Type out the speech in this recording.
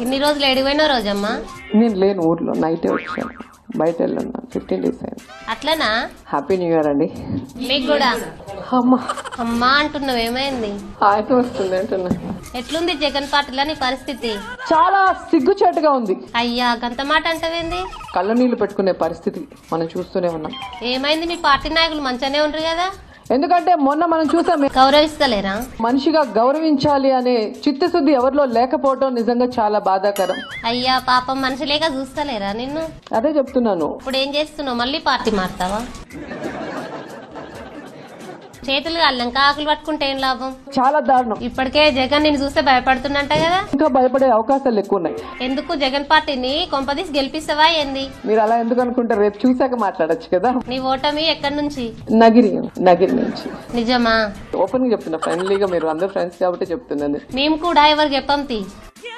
ఇన్ని రోజులు ఎడిపోయినా రోజమ్మా? నేను లేను ఊర్లో, నైటే వచ్చాను, బయట వెళ్ళున్నాను. 15 days అయింది. అట్లనా? హ్యాపీ న్యూ ఇయర్ అండి. మీకు కూడా అమ్మా అమ్మా అంటున్నావు, ఏమైంది? ఆయన వస్తుంది అంటున్నా. ఎట్లుంది జగన్ పార్టీలో నీ పరిస్థితి? చాలా సిగ్గుచేటుగా ఉంది. అయ్యా గంత మాట అంటవేంది? కళ్ళ నీళ్లు పెట్టుకునే పరిస్థితి మనం చూస్తూనే ఉన్నాం. ఏమైంది? మీ పార్టీ నాయకులు మంచిగానే ఉంటారు కదా, ఎందుకంటే మొన్న మనం చూసాం, గౌరవిస్తలేరా? మనిషిగా గౌరవించాలి అనే చిత్తశుద్ధి ఎవరిలో లేకపోవడం నిజంగా చాలా బాధాకరం. అయ్యా పాపం మనిషి లేక చూస్తలేరా నిన్ను? అదే చెప్తున్నాను. ఇప్పుడు ఏం చేస్తున్నావు? మళ్ళీ పార్టీ మారుతావా? చేతులు కాళ్ళంక ఆకులు పట్టుకుంటే ఏం లాభం? చాలా దారుణం. ఇప్పటికే జగన్ నిన్ను చూస్తే భయపడుతున్నంట కదా, ఇంకా భయపడే అవకాశాలు ఎక్కువ ఉన్నాయి. ఎందుకు జగన్ పార్టీని కొంపదీసి గెలిపిస్తావా ఏంది? మీరు అలా ఎందుకు అనుకుంటారు? రేపు చూసాక మాట్లాడొచ్చు కదా. నీ ఓటమి ఎక్కడి నుంచి? నగిరి నుంచి. నిజమా? ఓపెన్ గా చెప్తున్నా, ఫ్రెండ్లీగా, మీరు అందరు ఫ్రెండ్స్ కాబట్టి చెప్తున్నాను. మేము కూడా ఎవరు చెప్పంతి.